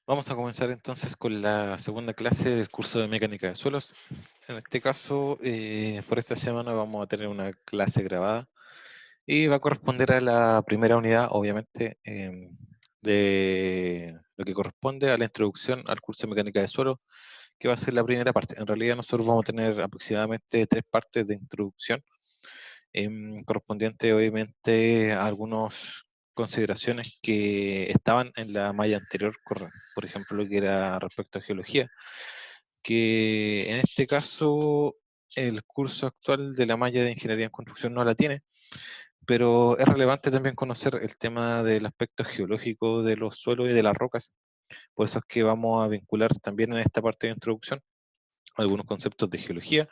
Vamos a comenzar entonces con la segunda clase del curso de mecánica de suelos. En este caso, por esta semana vamos a tener una clase grabada y va a corresponder a la primera unidad, obviamente, de lo que corresponde a la introducción al curso de mecánica de suelos, que va a ser la primera parte. En realidad nosotros vamos a tener aproximadamente tres partes de introducción, correspondiente obviamente a algunas consideraciones que estaban en la malla anterior, por ejemplo, lo que era respecto a geología, que en este caso el curso actual de la malla de ingeniería en construcción no la tiene, pero es relevante también conocer el tema del aspecto geológico de los suelos y de las rocas. Por eso es que vamos a vincular también en esta parte de introducción algunos conceptos de geología,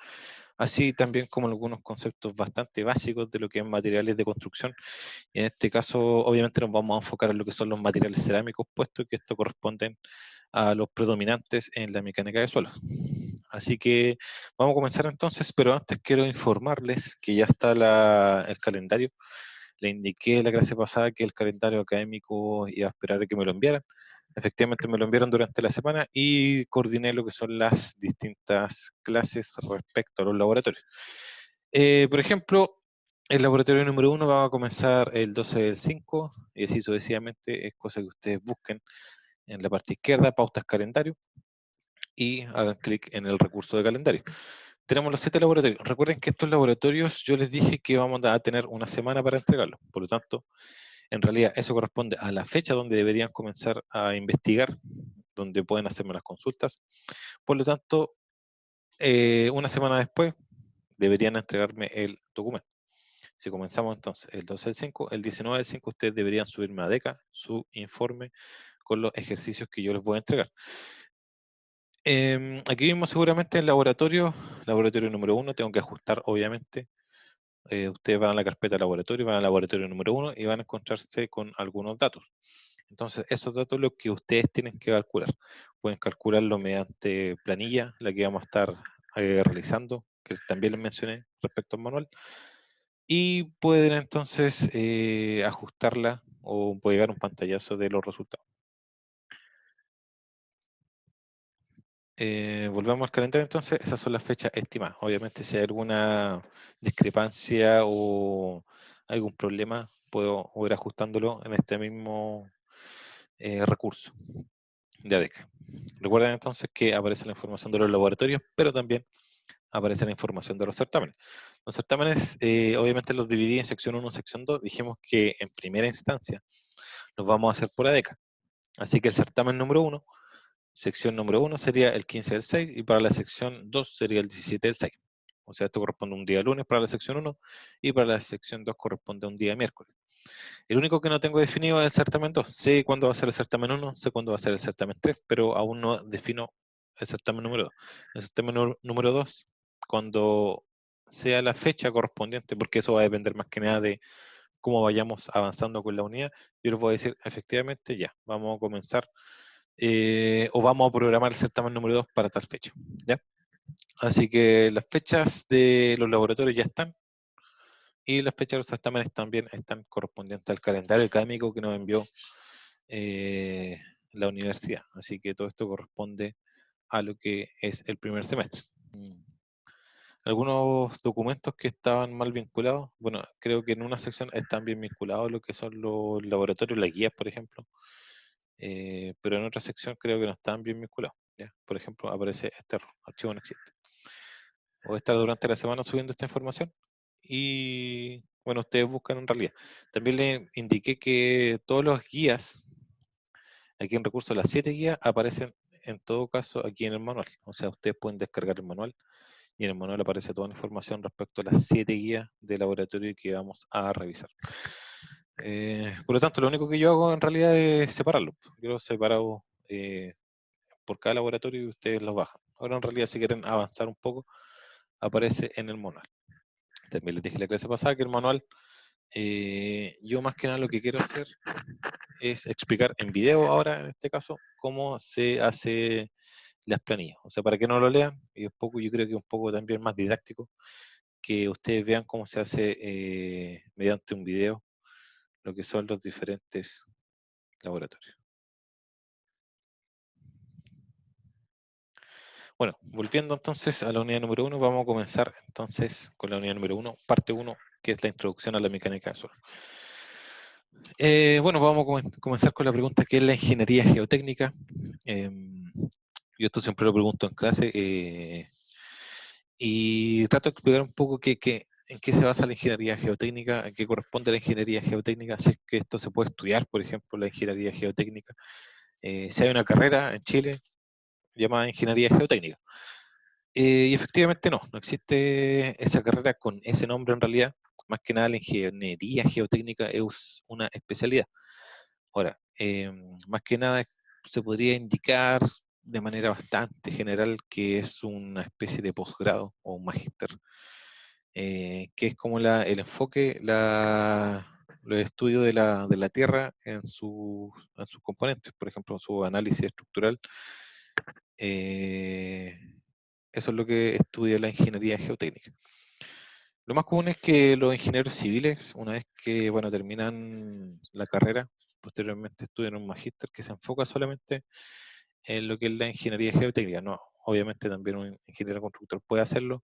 así también como algunos conceptos bastante básicos de lo que es materiales de construcción. Y en este caso, obviamente nos vamos a enfocar en lo que son los materiales cerámicos, puesto que esto corresponden a los predominantes en la mecánica de suelos. Así que vamos a comenzar entonces, pero antes quiero informarles que ya está el calendario. Le indiqué la clase pasada que el calendario académico iba a esperar a que me lo enviaran. Efectivamente me lo enviaron durante la semana y coordiné lo que son las distintas clases respecto a los laboratorios. Por ejemplo, el laboratorio número uno va a comenzar el 12 del 5 y así sucesivamente, es cosa que ustedes busquen en la parte izquierda, pautas calendario, y hagan clic en el recurso de calendario. Tenemos los 7 laboratorios. Recuerden que estos laboratorios yo les dije que vamos a tener una semana para entregarlos. Por lo tanto, en realidad eso corresponde a la fecha donde deberían comenzar a investigar, donde pueden hacerme las consultas. Por lo tanto, una semana después deberían entregarme el documento. Si comenzamos entonces el 12 del 5, el 19 del 5 ustedes deberían subirme a DECA su informe con los ejercicios que yo les voy a entregar. Aquí mismo seguramente el laboratorio número uno, tengo que ajustar obviamente. Ustedes van a la carpeta laboratorio, van al laboratorio número uno y van a encontrarse con algunos datos. Entonces, esos datos los que ustedes tienen que calcular. Pueden calcularlo mediante planilla, la que vamos a estar realizando, que también les mencioné respecto al manual. Y pueden entonces ajustarla o puede llegar un pantallazo de los resultados. Volvamos al calendario entonces, esas son las fechas estimadas. Obviamente si hay alguna discrepancia o algún problema, puedo ir ajustándolo en este mismo recurso de ADECA. Recuerden entonces que aparece la información de los laboratorios, pero también aparece la información de los certámenes. Los certámenes, obviamente los dividí en sección 1 y sección 2. Dijimos que en primera instancia los vamos a hacer por ADECA. Así que el certamen número 1, sección número 1 sería el 15 del 6 y para la sección 2 sería el 17 del 6. O sea, esto corresponde a un día lunes para la sección 1 y para la sección 2 corresponde a un día miércoles. El único que no tengo definido es el certamen 2. Sé cuándo va a ser el certamen 1, sé cuándo va a ser el certamen 3, pero aún no defino el certamen número 2. El certamen número 2, cuando sea la fecha correspondiente, porque eso va a depender más que nada de cómo vayamos avanzando con la unidad, yo les voy a decir, efectivamente, ya, vamos a comenzar o vamos a programar el certamen número 2 para tal fecha. ¿Ya? Así que las fechas de los laboratorios ya están y las fechas de los certámenes también están correspondientes al calendario académico que nos envió la universidad. Así que todo esto corresponde a lo que es el primer semestre. Algunos documentos que estaban mal vinculados, bueno, creo que en una sección están bien vinculados lo que son los laboratorios, las guías, por ejemplo, pero en otra sección creo que no están bien vinculados. ¿Ya? Por ejemplo, aparece este error, archivo no existe. Voy a estar durante la semana subiendo esta información y, bueno, ustedes buscan en realidad. También les indiqué que todos los guías, aquí en recursos, las 7 guías aparecen en todo caso aquí en el manual. O sea, ustedes pueden descargar el manual y en el manual aparece toda la información respecto a las 7 guías de laboratorio que vamos a revisar. Por lo tanto, lo único que yo hago en realidad es separarlo. Yo los separo por cada laboratorio y ustedes los bajan. Ahora en realidad si quieren avanzar un poco, aparece en el manual. También les dije la clase pasada que el manual, yo más que nada lo que quiero hacer es explicar en video ahora, en este caso, cómo se hace las planillas. O sea, para que no lo lean, y un poco, yo creo que un poco también más didáctico, que ustedes vean cómo se hace mediante un video lo que son los diferentes laboratorios. Bueno, volviendo entonces a la unidad número 1, vamos a comenzar entonces con la unidad número 1, parte 1, que es la introducción a la mecánica del suelo. Bueno, vamos a comenzar con la pregunta, ¿qué es la ingeniería geotécnica? Yo esto siempre lo pregunto en clase, y trato de explicar un poco en qué se basa la ingeniería geotécnica, en qué corresponde la ingeniería geotécnica, si es que esto se puede estudiar, por ejemplo, la ingeniería geotécnica. Si hay una carrera en Chile llamada ingeniería geotécnica. Y efectivamente no existe esa carrera con ese nombre en realidad. Más que nada la ingeniería geotécnica es una especialidad. Ahora, más que nada se podría indicar de manera bastante general que es una especie de posgrado o un magíster, que es como el enfoque, los estudios de la Tierra en sus componentes, por ejemplo, su análisis estructural. eh, Eso es lo que estudia la ingeniería geotécnica. Lo más común es que los ingenieros civiles, una vez que bueno, terminan la carrera, posteriormente estudian un magíster que se enfoca solamente en lo que es la ingeniería geotécnica. No, obviamente también un ingeniero constructor puede hacerlo,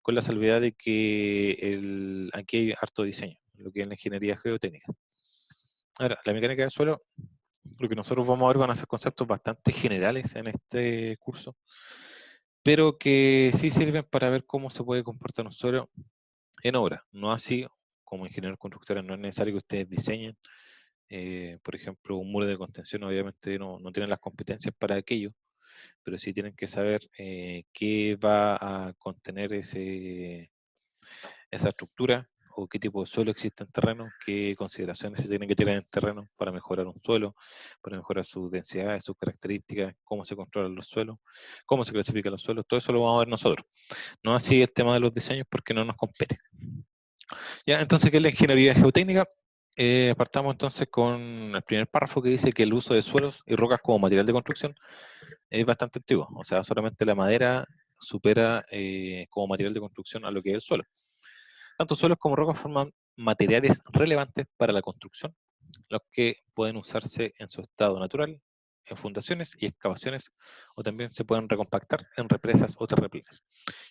con la salvedad de que aquí hay harto diseño, lo que es la ingeniería geotécnica. Ahora, la mecánica del suelo, lo que nosotros vamos a ver van a ser conceptos bastante generales en este curso, pero que sí sirven para ver cómo se puede comportar un suelo en obra. No así, como ingenieros constructores, no es necesario que ustedes diseñen. Por ejemplo, un muro de contención, obviamente no tienen las competencias para aquello, pero sí tienen que saber qué va a contener esa estructura o qué tipo de suelo existe en terreno, qué consideraciones se tienen que tener en terreno para mejorar un suelo, para mejorar sus densidades, sus características, cómo se controlan los suelos, cómo se clasifican los suelos, todo eso lo vamos a ver nosotros. No así el tema de los diseños porque no nos compete. Ya, entonces, ¿qué es la ingeniería geotécnica? Partamos entonces con el primer párrafo que dice que el uso de suelos y rocas como material de construcción es bastante antiguo. O sea, solamente la madera supera como material de construcción a lo que es el suelo. Tanto suelos como rocas forman materiales relevantes para la construcción, los que pueden usarse en su estado natural, en fundaciones y excavaciones, o también se pueden recompactar en represas o terraplenes.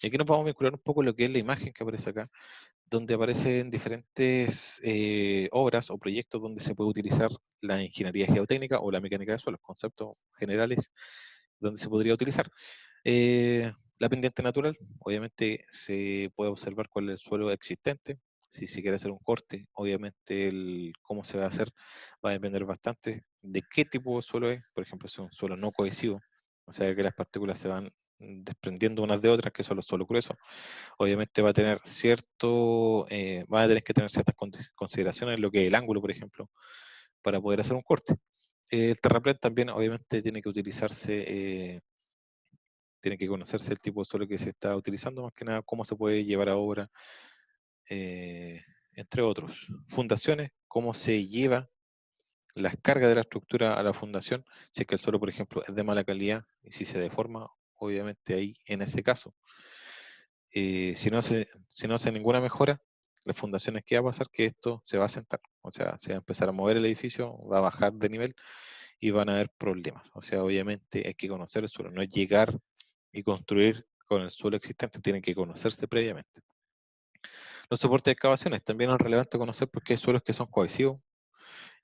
Y aquí nos vamos a vincular un poco lo que es la imagen que aparece acá, donde aparecen diferentes obras o proyectos donde se puede utilizar la ingeniería geotécnica o la mecánica de suelos, conceptos generales donde se podría utilizar. La pendiente natural, obviamente se puede observar cuál es el suelo existente. Si se quiere hacer un corte, obviamente cómo se va a hacer va a depender bastante de qué tipo de suelo es. Por ejemplo, si es un suelo no cohesivo, o sea que las partículas se van desprendiendo unas de otras, que son los suelos gruesos, obviamente va a tener va a tener que tener ciertas consideraciones, lo que es el ángulo, por ejemplo, para poder hacer un corte. El terraplén también, obviamente, tiene que conocerse el tipo de suelo que se está utilizando, más que nada cómo se puede llevar a obra, eh, entre otros. Fundaciones, cómo se lleva las cargas de la estructura a la fundación, si es que el suelo, por ejemplo, es de mala calidad y si se deforma, obviamente ahí, en ese caso, si no hace ninguna mejora, las fundaciones, ¿qué va a pasar? Que esto se va a sentar, o sea, se va a empezar a mover el edificio, va a bajar de nivel y van a haber problemas. O sea, obviamente hay que conocer el suelo, no es llegar y construir con el suelo existente, tienen que conocerse previamente. Los soportes de excavaciones, también es relevante conocer porque hay suelos que son cohesivos.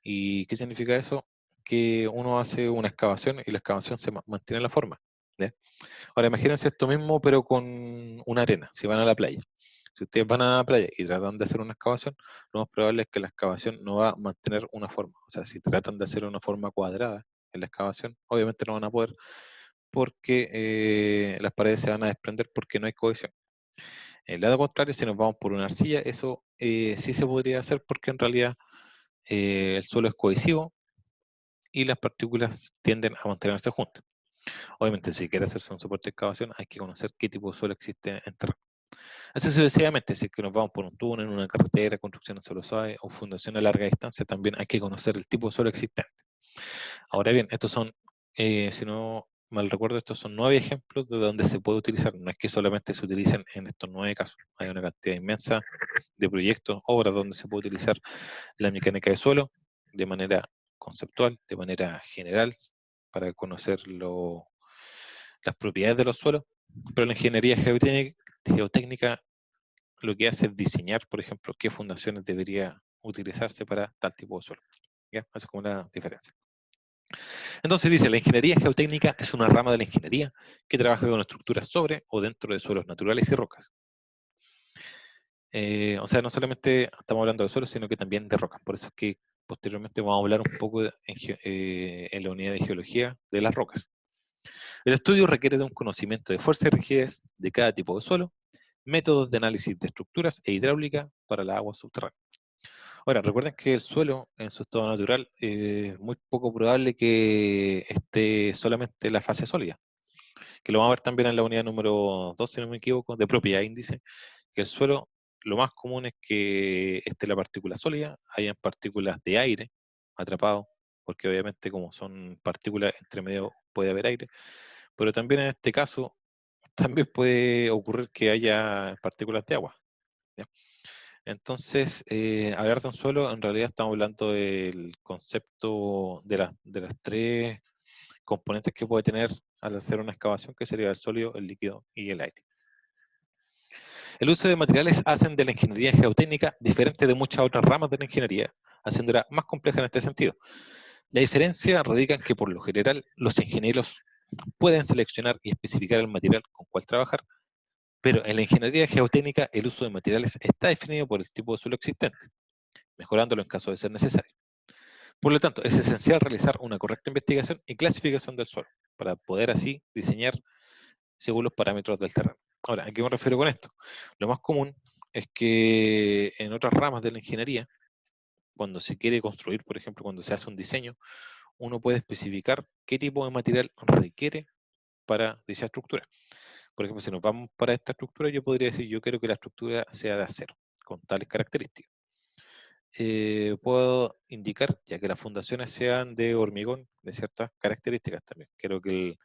¿Y qué significa eso? Que uno hace una excavación y la excavación se mantiene la forma. ¿Ya? Ahora imagínense esto mismo, pero con una arena, si van a la playa. Si ustedes van a la playa y tratan de hacer una excavación, lo más probable es que la excavación no va a mantener una forma. O sea, si tratan de hacer una forma cuadrada en la excavación, obviamente no van a poder porque las paredes se van a desprender porque no hay cohesión. El lado contrario, si nos vamos por una arcilla, eso sí se podría hacer porque en realidad el suelo es cohesivo y las partículas tienden a mantenerse juntas. Obviamente, si quiere hacerse un soporte de excavación, hay que conocer qué tipo de suelo existe en terreno. Así sucesivamente, si es que nos vamos por un túnel, una carretera, construcción en suelo suave o fundación a larga distancia, también hay que conocer el tipo de suelo existente. Ahora bien, estos son, si no mal recuerdo, estos son 9 ejemplos de donde se puede utilizar. No es que solamente se utilicen en estos 9 casos. Hay una cantidad inmensa de proyectos, obras donde se puede utilizar la mecánica de suelo de manera conceptual, de manera general, para conocer las propiedades de los suelos, pero la ingeniería geotécnica lo que hace es diseñar, por ejemplo, qué fundaciones debería utilizarse para tal tipo de suelo. ¿Ya? Esa es como una diferencia. Entonces dice, la ingeniería geotécnica es una rama de la ingeniería que trabaja con estructuras sobre o dentro de suelos naturales y rocas. O sea, no solamente estamos hablando de suelos, sino que también de rocas. Por eso es que posteriormente vamos a hablar un poco en la unidad de geología de las rocas. El estudio requiere de un conocimiento de fuerza y rigidez de cada tipo de suelo, métodos de análisis de estructuras e hidráulica para la agua subterránea. Ahora, recuerden que el suelo en su estado natural es muy poco probable que esté solamente en la fase sólida, que lo vamos a ver también en la unidad número 2, si no me equivoco, de propiedad índice, que el suelo lo más común es que esté la partícula sólida, hayan partículas de aire atrapado, porque obviamente como son partículas entre medio puede haber aire, pero también en este caso también puede ocurrir que haya partículas de agua. ¿Ya? Entonces, hablar de un suelo, en realidad estamos hablando del concepto de las tres componentes que puede tener al hacer una excavación, que sería el sólido, el líquido y el aire. El uso de materiales hacen de la ingeniería geotécnica diferente de muchas otras ramas de la ingeniería, haciéndola más compleja en este sentido. La diferencia radica en que por lo general los ingenieros pueden seleccionar y especificar el material con cual trabajar, pero en la ingeniería geotécnica el uso de materiales está definido por el tipo de suelo existente, mejorándolo en caso de ser necesario. Por lo tanto, es esencial realizar una correcta investigación y clasificación del suelo, para poder así diseñar según los parámetros del terreno. Ahora, ¿a qué me refiero con esto? Lo más común es que en otras ramas de la ingeniería, cuando se quiere construir, por ejemplo, cuando se hace un diseño, uno puede especificar qué tipo de material requiere para dicha estructura. Por ejemplo, si nos vamos para esta estructura, yo podría decir, yo quiero que la estructura sea de acero, con tales características. Puedo indicar, ya que las fundaciones sean de hormigón, de ciertas características también. Quiero que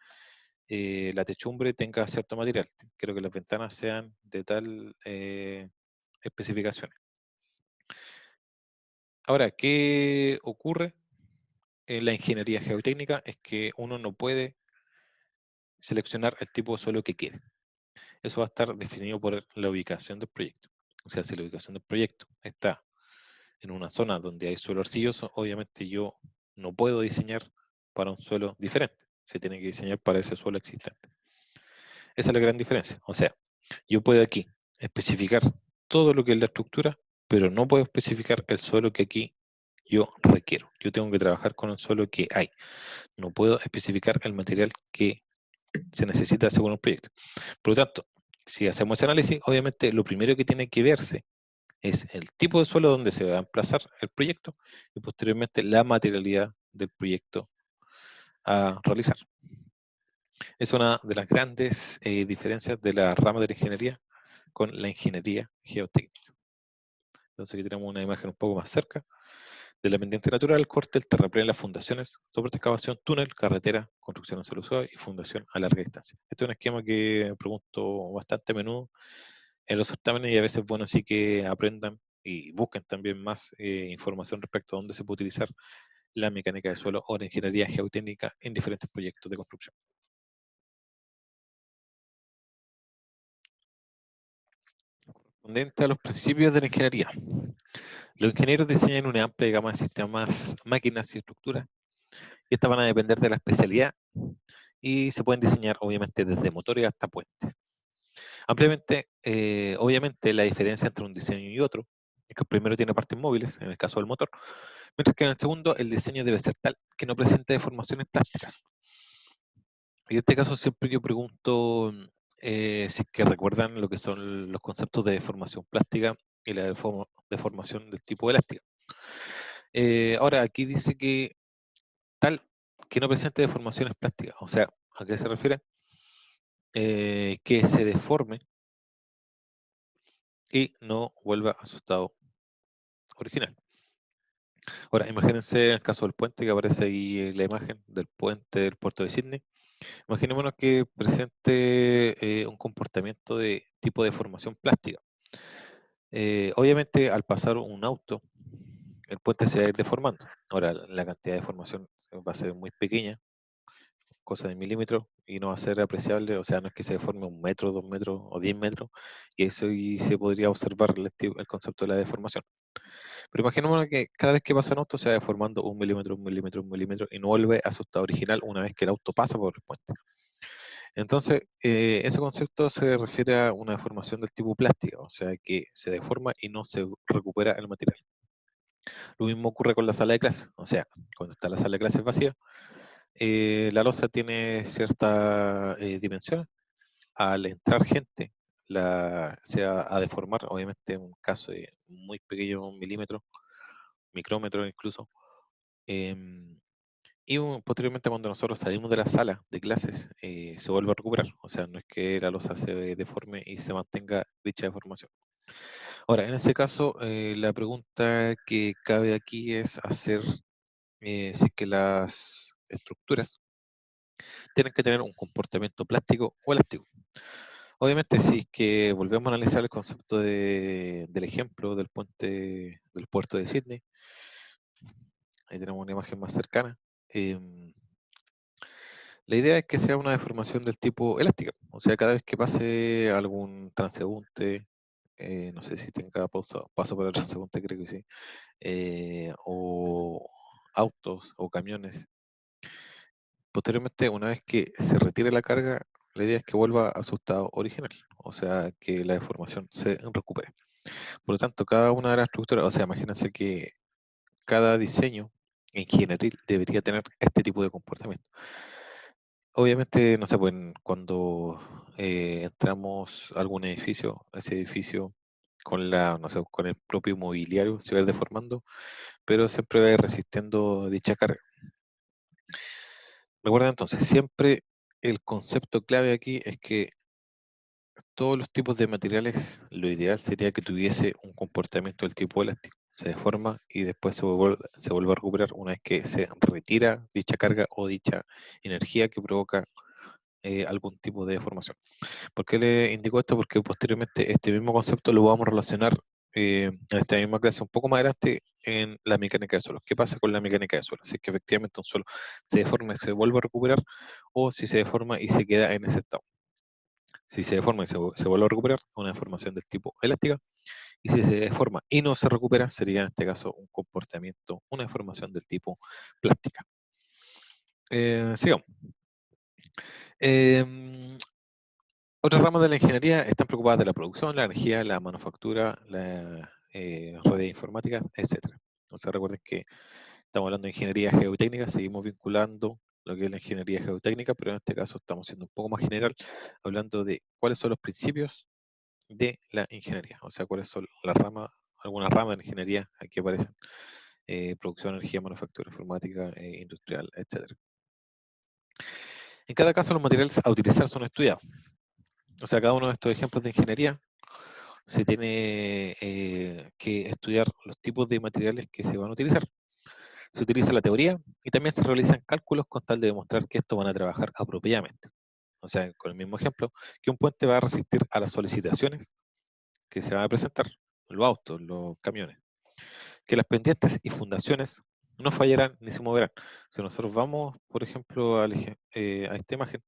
la techumbre tenga cierto material. Quiero que las ventanas sean de tal especificaciones. Ahora, ¿qué ocurre en la ingeniería geotécnica? Es que uno no puede seleccionar el tipo de suelo que quiere. Eso va a estar definido por la ubicación del proyecto. O sea, si la ubicación del proyecto está en una zona donde hay suelo arcilloso, obviamente yo no puedo diseñar para un suelo diferente. Se tiene que diseñar para ese suelo existente. Esa es la gran diferencia. O sea, yo puedo aquí especificar todo lo que es la estructura, pero no puedo especificar el suelo que aquí yo requiero. Yo tengo que trabajar con el suelo que hay. No puedo especificar el material que se necesita según el proyecto. Por lo tanto, si hacemos ese análisis, obviamente lo primero que tiene que verse es el tipo de suelo donde se va a emplazar el proyecto y posteriormente la materialidad del proyecto a realizar. Es una de las grandes diferencias de la rama de la ingeniería con la ingeniería geotécnica. Entonces aquí tenemos una imagen un poco más cerca de la pendiente natural, corte, el terraplén, las fundaciones, soporte, excavación, túnel, carretera, construcción en suelo suave y fundación a larga distancia. Este es un esquema que pregunto bastante a menudo en los certámenes y a veces es bueno así que aprendan y busquen también más información respecto a dónde se puede utilizar la mecánica de suelo o la ingeniería geotécnica en diferentes proyectos de construcción. Correspondiente a los principios de la ingeniería. Los ingenieros diseñan una amplia gama de sistemas, máquinas y estructuras, y estas van a depender de la especialidad y se pueden diseñar obviamente desde motores hasta puentes. Ampliamente, obviamente la diferencia entre un diseño y otro es que el primero tiene partes móviles, en el caso del motor, mientras que en el segundo el diseño debe ser tal que no presente deformaciones plásticas. Y en este caso siempre yo pregunto si es que recuerdan lo que son los conceptos de deformación plástica y la deformación del tipo elástica. Ahora, aquí dice que tal que no presente deformaciones plásticas, o sea, ¿a qué se refiere? Que se deforme y no vuelva a su estado original. Ahora, imagínense el caso del puente que aparece ahí en la imagen del puente del puerto de Sydney. Imaginémonos que presente un comportamiento de tipo de formación plástica. Obviamente, al pasar un auto, el puente se va a ir deformando. Ahora, la cantidad de formación va a ser muy pequeña, cosa de milímetros y no va a ser apreciable, o sea, no es que se deforme 1 metro, 2 metros o 10 metros, y eso y se podría observar el concepto de la deformación. Pero imaginémonos que cada vez que pasa un auto se va deformando 1 milímetro, 1 milímetro, 1 milímetro, y no vuelve a su estado original una vez que el auto pasa por el puente. Entonces, ese concepto se refiere a una deformación del tipo plástica, o sea, que se deforma y no se recupera el material. Lo mismo ocurre con la sala de clases, o sea, cuando está la sala de clases vacía, la losa tiene cierta dimensión. Al entrar gente, se va a deformar, obviamente en un caso de muy pequeño, 1 milímetro, micrómetro incluso. em, y posteriormente cuando nosotros salimos de la sala de clases, se vuelve a recuperar. O sea, no es que la losa se deforme y se mantenga dicha deformación. Ahora, en ese caso, la pregunta que cabe aquí es hacer si es que las estructuras tienen que tener un comportamiento plástico o elástico. Obviamente, si es que volvemos a analizar el concepto del ejemplo del puente del puerto de Sydney, ahí tenemos una imagen más cercana. La idea es que sea una deformación del tipo elástica, o sea, cada vez que pase algún transeúnte, no sé si tenga paso por el transeúnte, creo que sí, o autos o camiones. Posteriormente, una vez que se retire la carga, la idea es que vuelva a su estado original, o sea, que la deformación se recupere. Por lo tanto, cada una de las estructuras, o sea, imagínense que cada diseño en general debería tener este tipo de comportamiento. Obviamente, no sé, pues cuando entramos a algún edificio, ese edificio no sé, con el propio mobiliario se va a ir deformando, pero siempre va a ir resistiendo dicha carga. Recuerda entonces, siempre el concepto clave aquí es que todos los tipos de materiales, lo ideal sería que tuviese un comportamiento del tipo elástico. Se deforma y después se vuelve a recuperar una vez que se retira dicha carga o dicha energía que provoca algún tipo de deformación. ¿Por qué le indico esto? Porque posteriormente este mismo concepto lo vamos a relacionar en esta misma clase un poco más adelante en la mecánica de suelos. ¿Qué pasa con la mecánica de suelo? Si es que efectivamente un suelo se deforma y se vuelve a recuperar, o si se deforma y se queda en ese estado. Si se deforma y se vuelve a recuperar, una deformación del tipo elástica. Y si se deforma y no se recupera, sería en este caso un comportamiento, una deformación del tipo plástica. Sigamos. Otras ramas de la ingeniería están preocupadas de la producción, la energía, la manufactura, la redes informáticas, etc. Entonces recuerden que estamos hablando de ingeniería geotécnica, seguimos vinculando lo que es la ingeniería geotécnica, pero en este caso estamos siendo un poco más general, hablando de cuáles son los principios de la ingeniería, o sea, cuáles son las ramas, algunas ramas de la ingeniería aquí aparecen, producción, energía, manufactura, informática, industrial, etc. En cada caso los materiales a utilizar son estudiados, o sea, cada uno de estos ejemplos de ingeniería se tiene que estudiar los tipos de materiales que se van a utilizar. Se utiliza la teoría y también se realizan cálculos con tal de demostrar que estos van a trabajar apropiadamente. O sea, con el mismo ejemplo, que un puente va a resistir a las solicitaciones que se van a presentar, los autos, los camiones, que las pendientes y fundaciones no fallarán ni se moverán. Si nosotros vamos, por ejemplo, a esta imagen,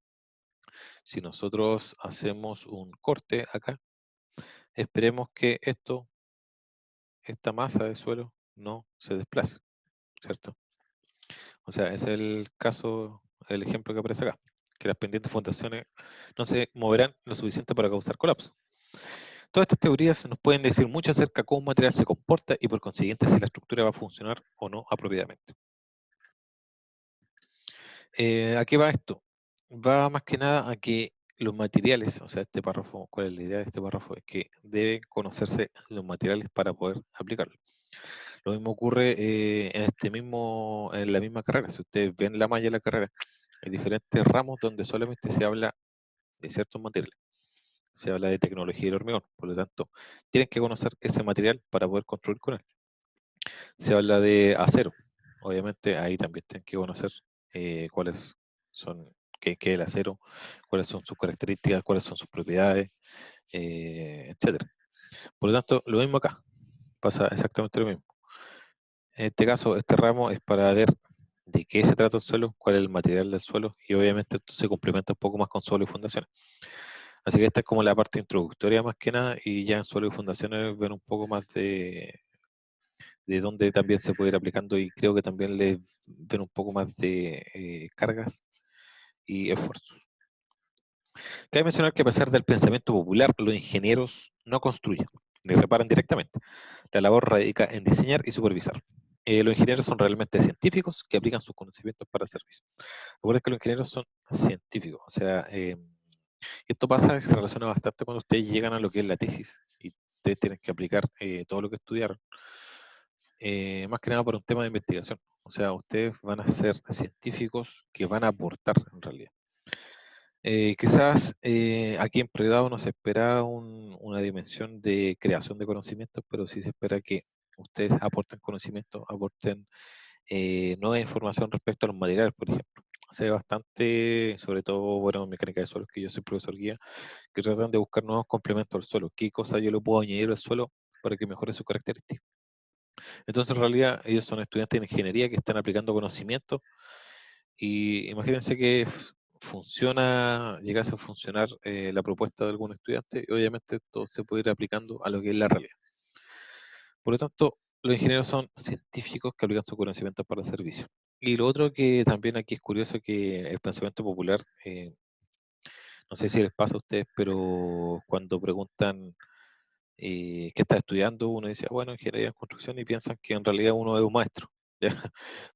si nosotros hacemos un corte acá, esperemos que esta masa de suelo no se desplace, ¿cierto? O sea, ese es el caso, el ejemplo que aparece acá, que las pendientes fundaciones no se moverán lo suficiente para causar colapso. Todas estas teorías nos pueden decir mucho acerca de cómo un material se comporta y por consiguiente si la estructura va a funcionar o no apropiadamente. ¿A qué va esto? Va más que nada a que los materiales, o sea, este párrafo, ¿cuál es la idea de este párrafo? Es que deben conocerse los materiales para poder aplicarlo. Lo mismo ocurre en la misma carrera. Si ustedes ven la malla de la carrera, hay diferentes ramos donde solamente se habla de ciertos materiales. Se habla de tecnología del hormigón, por lo tanto, tienen que conocer ese material para poder construir con él. Se habla de acero, obviamente ahí también tienen que conocer cuáles son, qué es el acero, cuáles son sus características, cuáles son sus propiedades, etcétera. Por lo tanto, lo mismo acá, pasa exactamente lo mismo. En este caso, este ramo es para ver de qué se trata el suelo, cuál es el material del suelo, y obviamente esto se complementa un poco más con suelo y fundaciones. Así que esta es como la parte introductoria más que nada, y ya en suelo y fundaciones ven un poco más de dónde también se puede ir aplicando, y creo que también le ven un poco más de cargas y esfuerzos. Cabe mencionar que a pesar del pensamiento popular, los ingenieros no construyen ni reparan directamente. La labor radica en diseñar y supervisar. Los ingenieros son realmente científicos que aplican sus conocimientos para el servicio. Recuerden que los ingenieros son científicos, o sea, esto pasa, se relaciona bastante cuando ustedes llegan a lo que es la tesis y ustedes tienen que aplicar todo lo que estudiaron, más que nada por un tema de investigación. O sea, ustedes van a ser científicos que van a aportar en realidad. Quizás aquí en pregrado no se espera una dimensión de creación de conocimientos, pero sí se espera que ustedes aporten conocimiento, aporten nueva información respecto a los materiales, por ejemplo. Hace bastante, sobre todo, bueno, en mecánica de suelos, que yo soy profesor guía, que tratan de buscar nuevos complementos al suelo. ¿Qué cosa yo le puedo añadir al suelo para que mejore sus características? Entonces, en realidad, ellos son estudiantes de ingeniería que están aplicando conocimiento y imagínense que funciona, llegase a funcionar la propuesta de algún estudiante y obviamente esto se puede ir aplicando a lo que es la realidad. Por lo tanto, los ingenieros son científicos que aplican su conocimiento para el servicio. Y lo otro que también aquí es curioso que el pensamiento popular, no sé si les pasa a ustedes, pero cuando preguntan qué está estudiando, uno dice, bueno, ingeniería en construcción y piensan que en realidad uno es un maestro, ¿ya?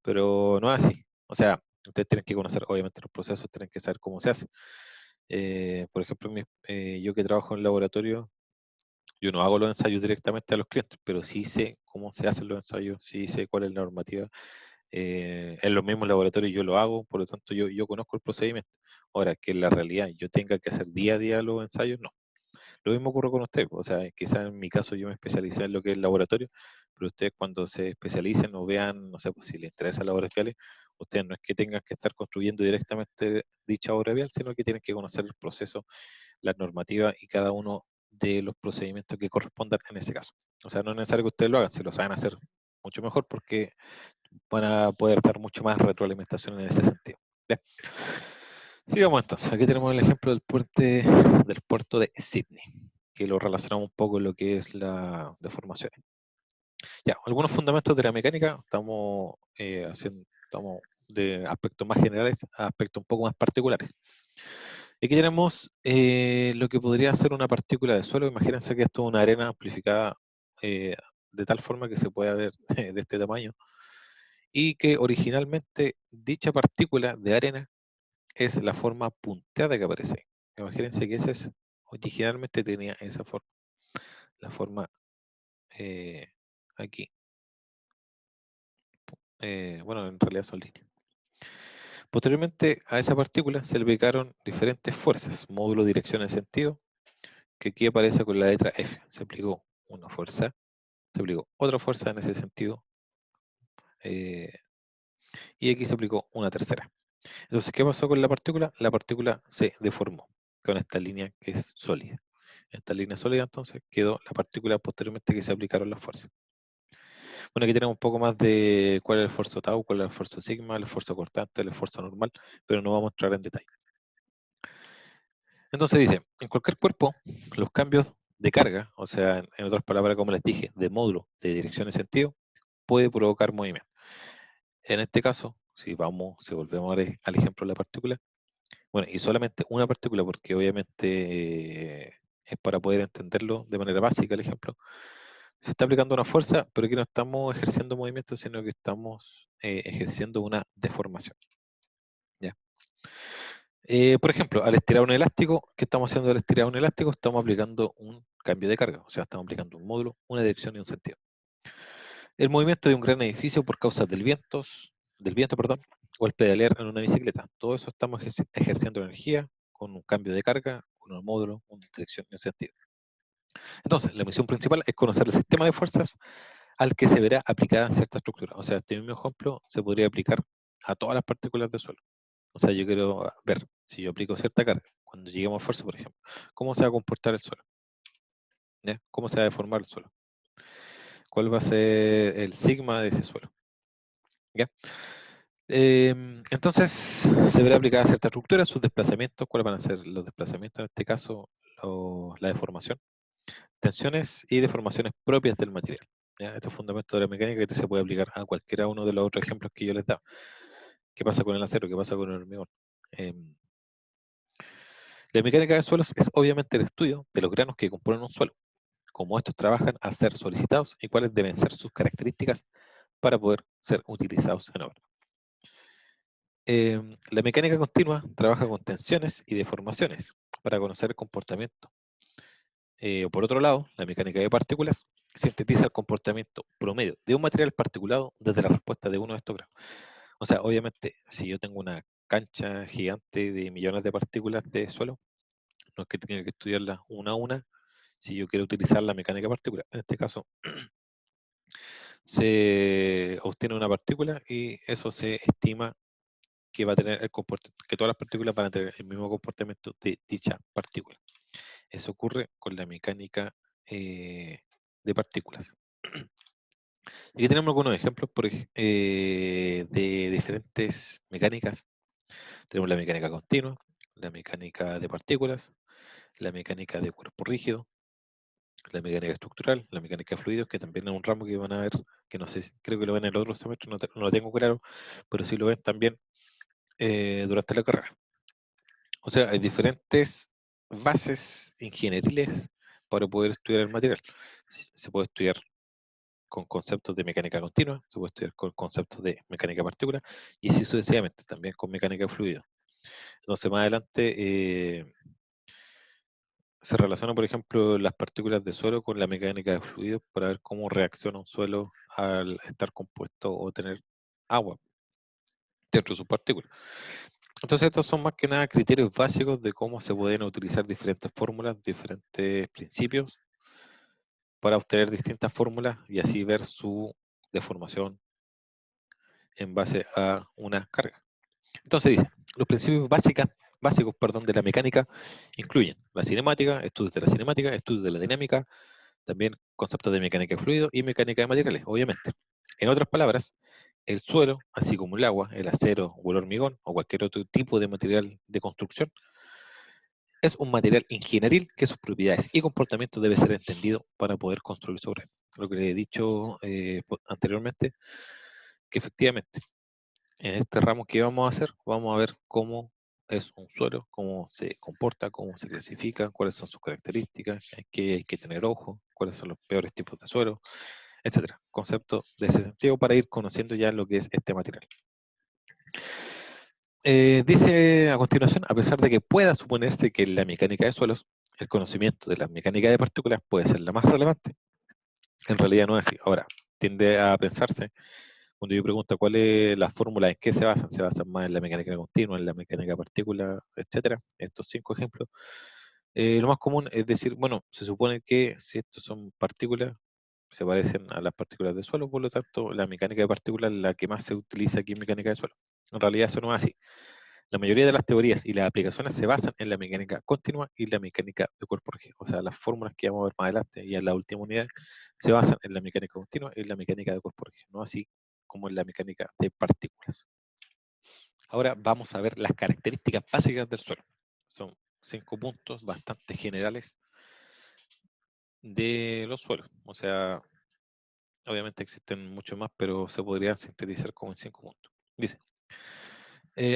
Pero no es así. O sea, ustedes tienen que conocer obviamente los procesos, tienen que saber cómo se hace. Por ejemplo, yo que trabajo en laboratorio, yo no hago los ensayos directamente a los clientes, pero sí sé cómo se hacen los ensayos, sí sé cuál es la normativa. En los mismos laboratorios yo lo hago, por lo tanto yo conozco el procedimiento. Ahora, que en la realidad yo tenga que hacer día a día los ensayos, no. Lo mismo ocurre con usted, o sea, quizás en mi caso yo me especialicé en lo que es laboratorio, pero ustedes cuando se especialicen o vean, no sé, pues si les interesa las obras viales, ustedes no es que tengan que estar construyendo directamente dicha obra vial, sino que tienen que conocer el proceso, las normativas y cada uno de los procedimientos que correspondan en ese caso. O sea, no es necesario que ustedes lo hagan, si lo saben hacer mucho mejor porque van a poder dar mucho más retroalimentación en ese sentido. ¿Ya? Sigamos entonces. Aquí tenemos el ejemplo del puerto de Sydney, que lo relacionamos un poco con lo que es la deformación. Ya, algunos fundamentos de la mecánica, estamos de aspectos más generales a aspectos un poco más particulares. Aquí tenemos lo que podría ser una partícula de suelo. Imagínense que esto es una arena amplificada eh, de tal forma que se pueda ver de este tamaño y que originalmente dicha partícula de arena es la forma punteada que aparece. Imagínense que originalmente tenía esa forma, la forma eh, aquí. Bueno, en realidad son líneas. Posteriormente a esa partícula se le aplicaron diferentes fuerzas, módulo, dirección en sentido, que aquí aparece con la letra F. Se aplicó una fuerza, se aplicó otra fuerza en ese sentido, eh, y aquí se aplicó una tercera. Entonces, ¿qué pasó con la partícula? La partícula se deformó con esta línea que es sólida. Esta línea sólida entonces quedó la partícula posteriormente que se aplicaron las fuerzas. Bueno, aquí tenemos un poco más de cuál es el esfuerzo tau, cuál es el esfuerzo sigma, el esfuerzo cortante, el esfuerzo normal, pero no vamos a entrar en detalle. Entonces dice, en cualquier cuerpo, los cambios de carga, o sea, en otras palabras, como les dije, de módulo, de dirección y sentido, puede provocar movimiento. En este caso, si volvemos al ejemplo de la partícula, bueno, y solamente una partícula, porque obviamente es para poder entenderlo de manera básica el ejemplo, se está aplicando una fuerza, pero aquí no estamos ejerciendo movimiento, sino que estamos ejerciendo una deformación. ¿Ya? Por ejemplo, al estirar un elástico, ¿qué estamos haciendo al estirar un elástico? Estamos aplicando un cambio de carga, o sea, estamos aplicando un módulo, una dirección y un sentido. El movimiento de un gran edificio por causa del viento, perdón, o el pedalear en una bicicleta. Todo eso estamos ejerciendo energía con un cambio de carga, con un módulo, una dirección y un sentido. Entonces, la misión principal es conocer el sistema de fuerzas al que se verá aplicada en cierta estructura. O sea, este mismo ejemplo se podría aplicar a todas las partículas del suelo. O sea, yo quiero ver si yo aplico cierta carga, cuando lleguemos a fuerza, por ejemplo, cómo se va a comportar el suelo, ¿ya? Cómo se va a deformar el suelo, cuál va a ser el sigma de ese suelo, ¿ya? Entonces, se verá aplicada cierta estructura, sus desplazamientos, cuáles van a ser los desplazamientos, en este caso, la deformación, tensiones y deformaciones propias del material. ¿Ya? Estos fundamentos de la mecánica que se puede aplicar a cualquiera uno de los otros ejemplos que yo les daba. ¿Qué pasa con el acero? ¿Qué pasa con el hormigón? La mecánica de suelos es obviamente el estudio de los granos que componen un suelo, cómo estos trabajan al ser solicitados y cuáles deben ser sus características para poder ser utilizados en obra. La mecánica continua trabaja con tensiones y deformaciones para conocer el comportamiento. Por otro lado, la mecánica de partículas sintetiza el comportamiento promedio de un material particulado desde la respuesta de uno de estos grados. O sea, obviamente, si yo tengo una cancha gigante de millones de partículas de suelo, no es que tenga que estudiarlas una a una, si yo quiero utilizar la mecánica particular. En este caso, se obtiene una partícula y eso se estima que va a tener el comportamiento, que todas las partículas van a tener el mismo comportamiento de dicha partícula. Eso ocurre con la mecánica de partículas. Aquí tenemos algunos ejemplos de diferentes mecánicas. Tenemos la mecánica continua, la mecánica de partículas, la mecánica de cuerpo rígido, la mecánica estructural, la mecánica de fluidos, que también es un ramo que van a ver, que no sé, creo que lo ven en el otro semestre, no lo tengo claro, pero sí lo ven también durante la carrera. O sea, hay diferentes bases ingenieriles para poder estudiar el material. Se puede estudiar con conceptos de mecánica continua, se puede estudiar con conceptos de mecánica de partículas y así sucesivamente, también con mecánica de fluido. Entonces, más adelante se relaciona, por ejemplo, las partículas de suelo con la mecánica de fluidos para ver cómo reacciona un suelo al estar compuesto o tener agua dentro de sus partículas. Entonces, estos son más que nada criterios básicos de cómo se pueden utilizar diferentes fórmulas, diferentes principios para obtener distintas fórmulas y así ver su deformación en base a una carga. Entonces dice, los principios básicos de la mecánica incluyen la cinemática, estudios de la cinemática, estudios de la dinámica, también conceptos de mecánica de fluido y mecánica de materiales, obviamente. En otras palabras, el suelo, así como el agua, el acero o el hormigón o cualquier otro tipo de material de construcción, es un material ingenieril que sus propiedades y comportamiento debe ser entendido para poder construir sobre él. Lo que le he dicho anteriormente, que efectivamente en este ramo que vamos a hacer, vamos a ver cómo es un suelo, cómo se comporta, cómo se clasifica, cuáles son sus características, en qué hay que tener ojo, cuáles son los peores tipos de suelo, etcétera. Conceptos de ese sentido para ir conociendo ya lo que es este material. Dice a continuación, a pesar de que pueda suponerse que en la mecánica de suelos, el conocimiento de la mecánica de partículas puede ser la más relevante, en realidad no es así. Ahora, tiende a pensarse, cuando yo pregunto cuál es la fórmula, en qué se basan más en la mecánica continua, en la mecánica de partículas, etcétera, estos 5 ejemplos. Lo más común es decir, bueno, se supone que si estos son partículas, se parecen a las partículas de suelo, por lo tanto, la mecánica de partículas es la que más se utiliza aquí en mecánica de suelo. En realidad eso no es así. La mayoría de las teorías y las aplicaciones se basan en la mecánica continua y la mecánica de cuerpo rígido. O sea, las fórmulas que vamos a ver más adelante y en la última unidad se basan en la mecánica continua y la mecánica de cuerpo rígido, no así como en la mecánica de partículas. Ahora vamos a ver las características básicas del suelo. Son 5 puntos bastante generales de los suelos. O sea, obviamente existen muchos más, pero se podrían sintetizar como en 5 puntos. Dice,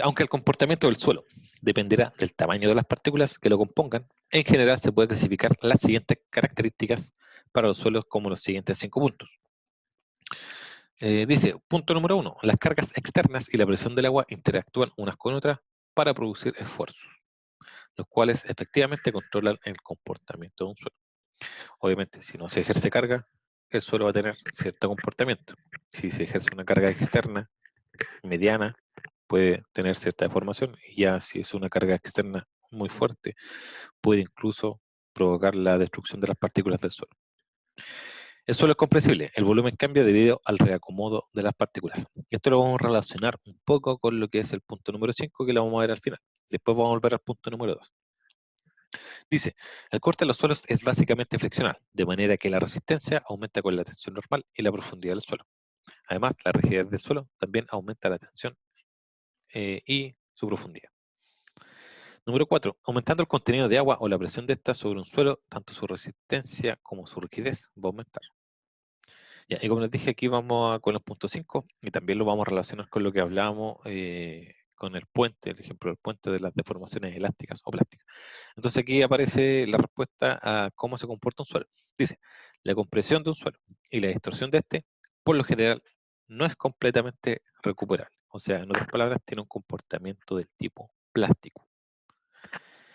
aunque el comportamiento del suelo dependerá del tamaño de las partículas que lo compongan, en general se puede clasificar las siguientes características para los suelos como los siguientes 5 puntos. Dice, punto número 1, las cargas externas y la presión del agua interactúan unas con otras para producir esfuerzos, los cuales efectivamente controlan el comportamiento de un suelo. Obviamente, si no se ejerce carga, el suelo va a tener cierto comportamiento. Si se ejerce una carga externa mediana, puede tener cierta deformación, y ya si es una carga externa muy fuerte, puede incluso provocar la destrucción de las partículas del suelo. El suelo es compresible, el volumen cambia debido al reacomodo de las partículas. Esto lo vamos a relacionar un poco con lo que es el punto número 5, que lo vamos a ver al final. Después vamos a volver al punto número 2. Dice, el corte de los suelos es básicamente friccional, de manera que la resistencia aumenta con la tensión normal y la profundidad del suelo. Además, la rigidez del suelo también aumenta la tensión y su profundidad. Número 4. Aumentando el contenido de agua o la presión de esta sobre un suelo, tanto su resistencia como su rigidez va a aumentar. Ya, y como les dije, aquí vamos con los puntos 5 y también lo vamos a relacionar con lo que hablábamos con el puente, el ejemplo del puente de las deformaciones elásticas o plásticas. Entonces aquí aparece la respuesta a cómo se comporta un suelo. Dice, la compresión de un suelo y la distorsión de este, por lo general, no es completamente recuperable. O sea, en otras palabras, tiene un comportamiento del tipo plástico.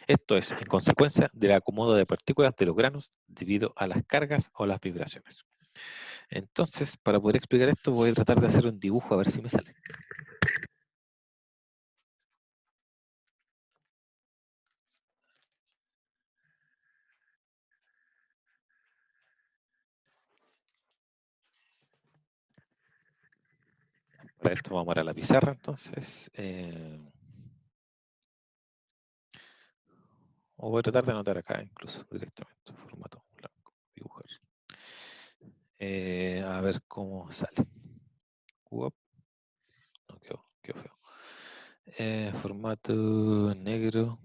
Esto es en consecuencia del acomodo de partículas de los granos debido a las cargas o las vibraciones. Entonces, para poder explicar esto, voy a tratar de hacer un dibujo a ver si me sale. Para esto vamos a ir a la pizarra, entonces. O voy a tratar de anotar acá incluso directamente, formato blanco, dibujar. A ver cómo sale. Uop, no, quedó feo. Formato negro.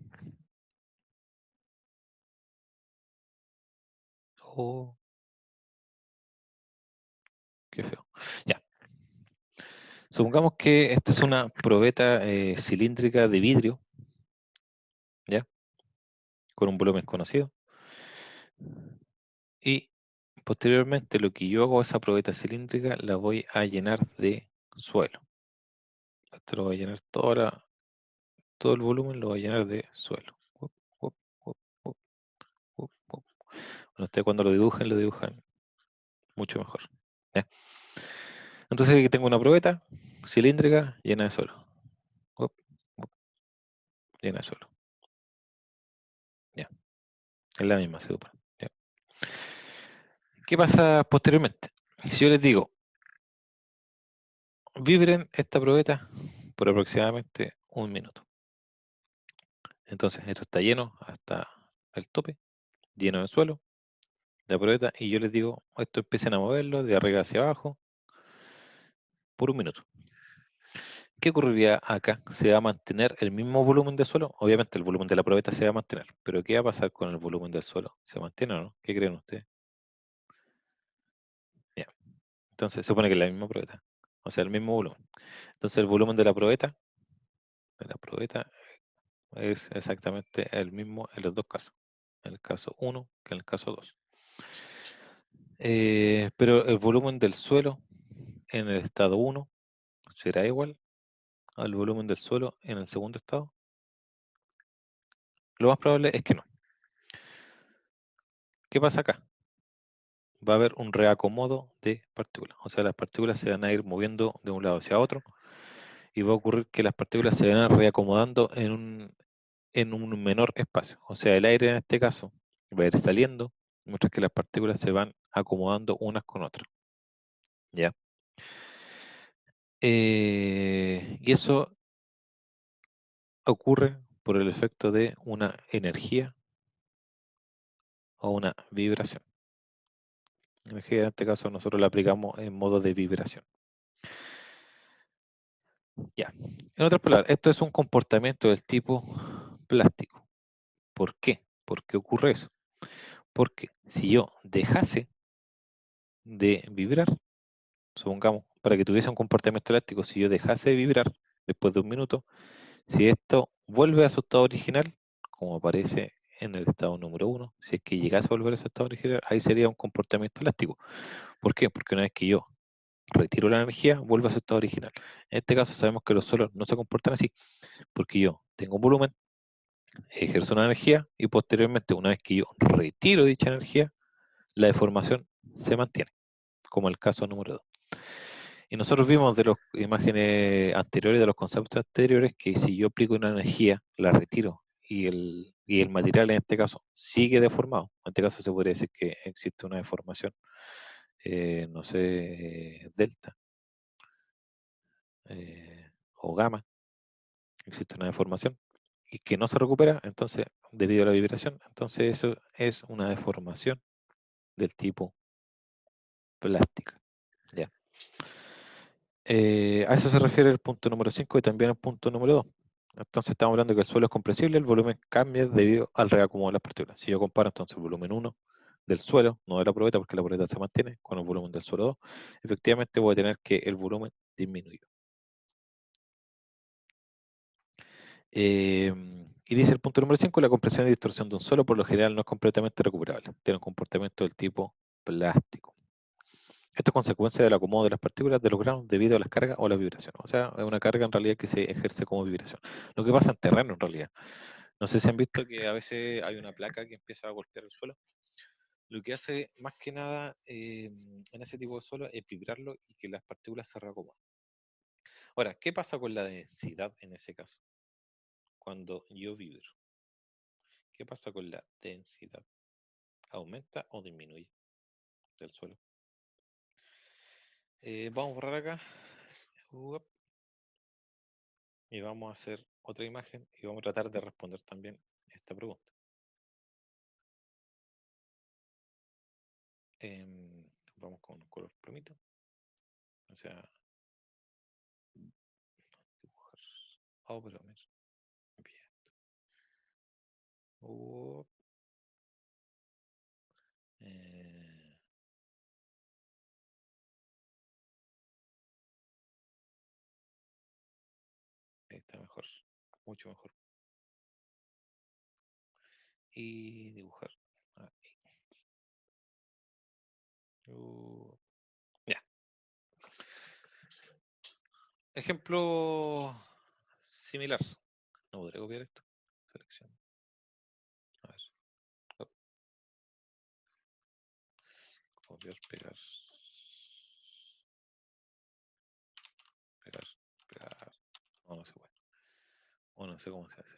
Oh, qué feo. Ya. Supongamos que esta es una probeta cilíndrica de vidrio, ¿ya? Con un volumen conocido. Y posteriormente lo que yo hago a esa probeta cilíndrica la voy a llenar de suelo. Esto lo voy a llenar todo el volumen lo voy a llenar de suelo. Uop, uop, uop, uop, uop, uop. Bueno, ustedes cuando lo dibujan mucho mejor. ¿Ya? Entonces aquí tengo una probeta cilíndrica llena de suelo. Uop, uop, llena de suelo. Ya. Es la misma, se supone. ¿Ya? ¿Qué pasa posteriormente? Si yo les digo, vibren esta probeta por aproximadamente un minuto. Entonces esto está lleno hasta el tope, lleno de suelo, de probeta, y yo les digo, esto empiecen a moverlo de arriba hacia abajo por un minuto. ¿Qué ocurriría acá? ¿Se va a mantener el mismo volumen de suelo? Obviamente el volumen de la probeta se va a mantener, pero ¿qué va a pasar con el volumen del suelo? ¿Se mantiene o no? ¿Qué creen ustedes? Ya. Entonces se supone que es la misma probeta, o sea, el mismo volumen. Entonces el volumen de la probeta es exactamente el mismo en los dos casos, en el caso 1 que en el caso 2. Pero el volumen del suelo en el estado 1 será igual al volumen del suelo en el segundo estado. Lo más probable es que no. ¿Qué pasa acá? Va a haber un reacomodo de partículas. O sea, las partículas se van a ir moviendo de un lado hacia otro y va a ocurrir que las partículas se van a reacomodando en un menor espacio. O sea, el aire en este caso va a ir saliendo, mientras que las partículas se van acomodando unas con otras. ¿Ya? Y eso ocurre por el efecto de una energía o una vibración. La energía en este caso nosotros la aplicamos en modo de vibración. Ya. En otras palabras, esto es un comportamiento del tipo plástico. ¿Por qué? ¿Por qué ocurre eso? Porque si yo dejase de vibrar, supongamos, para que tuviese un comportamiento elástico, si yo dejase de vibrar después de un minuto, si esto vuelve a su estado original, como aparece en el estado número 1, si es que llegase a volver a su estado original, ahí sería un comportamiento elástico. ¿Por qué? Porque una vez que yo retiro la energía, vuelve a su estado original. En este caso sabemos que los suelos no se comportan así, porque yo tengo un volumen, ejerzo una energía y posteriormente, una vez que yo retiro dicha energía, la deformación se mantiene, como el caso número 2. Y nosotros vimos de las imágenes anteriores, de los conceptos anteriores, que si yo aplico una energía, la retiro y el material en este caso sigue deformado. En este caso se podría decir que existe una deformación, no sé, delta o gamma, existe una deformación y que no se recupera, entonces, debido a la vibración, entonces eso es una deformación del tipo plástica. ¿Ya? A eso se refiere el punto número 5 y también el punto número 2. Entonces estamos hablando que el suelo es compresible, el volumen cambia debido al reacomodo de las partículas. Si yo comparo entonces el volumen 1 del suelo, no de la probeta, porque la probeta se mantiene, con el volumen del suelo 2, efectivamente voy a tener que el volumen disminuye. Y dice el punto número 5, la compresión y distorsión de un suelo por lo general no es completamente recuperable. Tiene un comportamiento del tipo plástico. Esto es consecuencia del acomodo de las partículas de los granos debido a las cargas o las vibraciones. O sea, es una carga en realidad que se ejerce como vibración. Lo que pasa en terreno en realidad. No sé si han visto que a veces hay una placa que empieza a golpear el suelo. Lo que hace más que nada en ese tipo de suelo es vibrarlo y que las partículas se reacomoden. Ahora, ¿qué pasa con la densidad en ese caso? Cuando yo vibro, ¿qué pasa con la densidad? ¿Aumenta o disminuye del suelo? Vamos a borrar acá. Uop. Y vamos a hacer otra imagen y vamos a tratar de responder también esta pregunta. Vamos con un color plumito. O sea, dibujar. Oh, pero mira. Bien. Uop. Eh, Ahí está mejor. Mucho mejor. Y dibujar. Ahí. Ya. Ejemplo similar. No podré copiar esto. Selección. A ver. Oh, copiar, pegar. Pegar, pegar. Oh, no se puede. O no sé cómo se hace.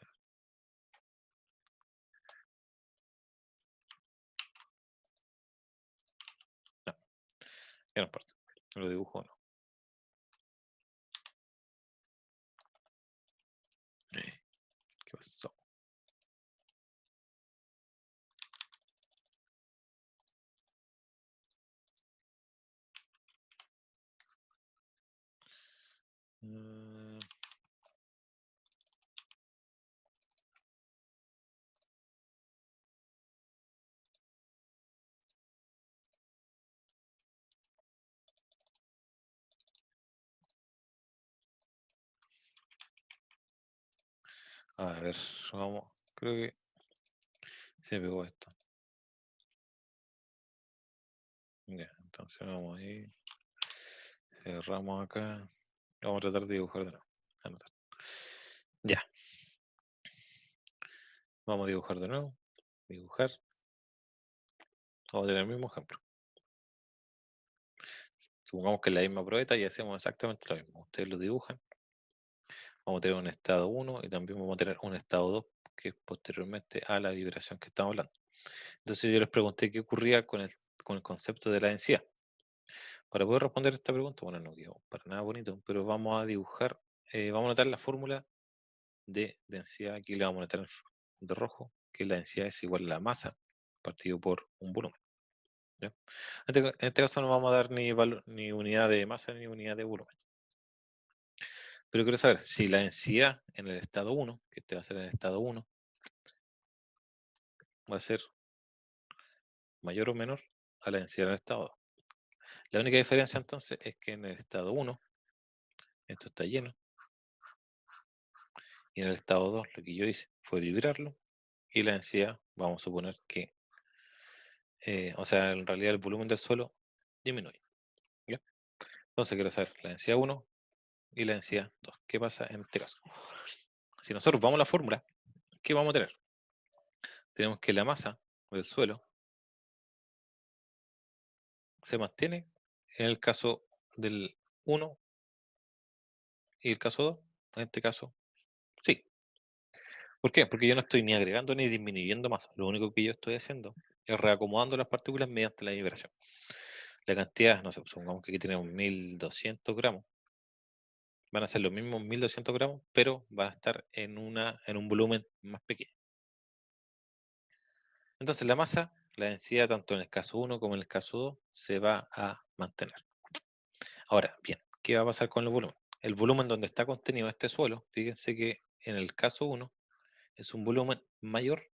No, ya no importa. Lo dibujo o no. ¿Qué pasó? Mm, A ver, vamos. Creo que se pegó esto. Ya, entonces vamos ahí. Cerramos acá. Vamos a tratar de dibujar de nuevo. Anotar. Ya. Vamos a dibujar de nuevo. Dibujar. Vamos a tener el mismo ejemplo. Supongamos que es la misma probeta y hacemos exactamente lo mismo. Ustedes lo dibujan. Vamos a tener un estado 1 y también vamos a tener un estado 2, que es posteriormente a la vibración que estamos hablando. Entonces yo les pregunté qué ocurría con el concepto de la densidad. Para poder responder esta pregunta, bueno, no quedó para nada bonito, pero vamos a dibujar, vamos a notar la fórmula de densidad, aquí le vamos a notar de rojo, que la densidad es igual a la masa partido por un volumen. ¿Ya? En este caso no vamos a dar ni unidad de masa ni unidad de volumen. Pero quiero saber si la densidad en el estado 1, que este va a ser en el estado 1, va a ser mayor o menor a la densidad en el estado 2. La única diferencia entonces es que en el estado 1 esto está lleno y en el estado 2 lo que yo hice fue vibrarlo y la densidad, vamos a suponer que, o sea, en realidad el volumen del suelo disminuye. ¿Ya? Entonces quiero saber la densidad 1 y la densidad 2. ¿Qué pasa en este caso? Si nosotros vamos a la fórmula, ¿qué vamos a tener? Tenemos que la masa del suelo se mantiene en el caso del 1 y el caso 2. En este caso, sí. ¿Por qué? Porque yo no estoy ni agregando ni disminuyendo masa. Lo único que yo estoy haciendo es reacomodando las partículas mediante la vibración. La cantidad, no sé, supongamos que aquí tenemos 1200 gramos. Van a ser los mismos 1200 gramos, pero van a estar en un volumen más pequeño. Entonces la masa, la densidad, tanto en el caso 1 como en el caso 2, se va a mantener. Ahora, bien, ¿qué va a pasar con el volumen? El volumen donde está contenido este suelo, fíjense que en el caso 1 es un volumen mayor,